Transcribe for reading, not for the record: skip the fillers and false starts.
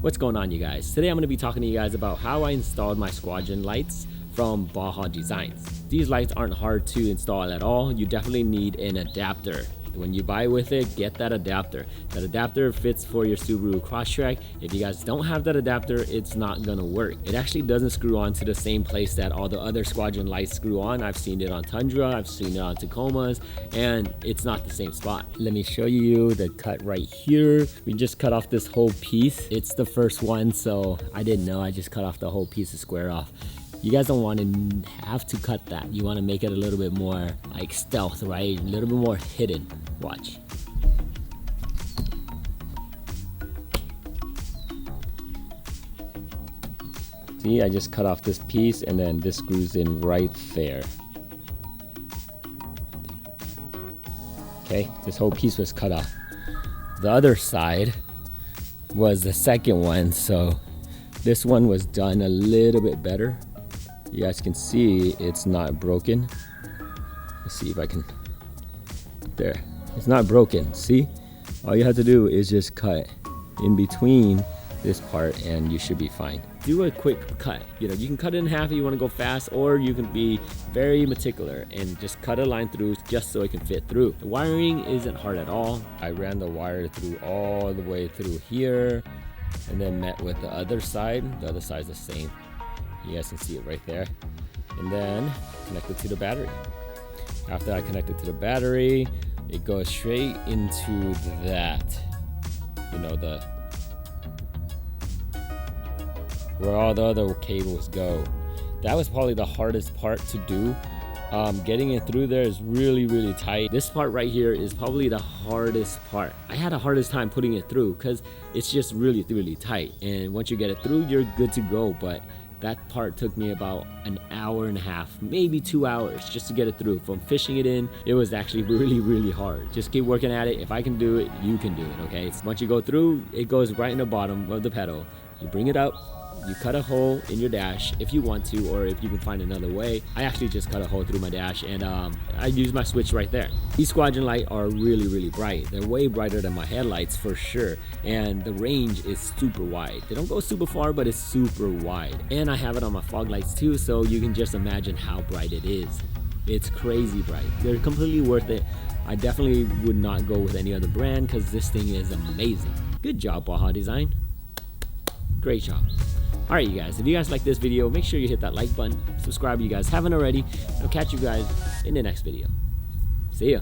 What's going on, you guys? Today I'm going to be talking to you guys about how I installed my Squadron Lights from Baja Designs. These lights aren't hard to install at all. You definitely need an adapter. When you buy with it, get that adapter. That adapter fits for your Subaru Crosstrek. If you guys don't have that adapter, it's not gonna work. It actually doesn't screw on to the same place that all the other Squadron Lights screw on. I've seen it on Tundra, I've seen it on Tacomas, and it's not the same spot. Let me show you the cut right here. We just cut off this whole piece. It's the first one, so I didn't know. I just cut off the whole piece of square off. You guys don't want to have to cut that. You want to make it a little bit more like stealth, right? A little bit more hidden. Watch. See, I just cut off this piece and then this screws in right there. Okay, this whole piece was cut off. The other side was the second one, so this one was done a little bit better. You guys can see it's not broken. Let's see if I can, there. It's not broken, see? All you have to do is just cut in between this part and you should be fine. Do a quick cut. You know, you can cut it in half if you want to go fast, or you can be very meticulous and just cut a line through just so it can fit through. The wiring isn't hard at all. I ran the wire through all the way through here and then met with the other side. The other side's the same. You guys can see it right there. And then connect it to the battery. After I connect it to the battery, it goes straight into that, you know, where all the other cables go. That was probably the hardest part to do. Getting it through there is really tight. This part right here is probably the hardest part. I had the hardest time putting it through because it's just really tight. And once you get it through, you're good to go. But that part took me about an hour and a half, maybe 2 hours just to get it through. From fishing it in, it was actually really hard. Just keep working at it. If I can do it, you can do it, okay? Once you go through, it goes right in the bottom of the pedal. You bring it up, you cut a hole in your dash if you want to, or if you can find another way. I actually just cut a hole through my dash and I use my switch right there. These Squadron Lights are really bright. They're way brighter than my headlights for sure, and the range is super wide. They don't go super far, but it's super wide. And I have it on my fog lights too, so you can just imagine how bright it is. It's crazy bright. They're completely worth it. I definitely would not go with any other brand because this thing is amazing. Good job, Baja Design. Great job. Alright, you guys, if you guys like this video, make sure you hit that like button, subscribe if you guys haven't already. I'll catch you guys in the next video. See ya.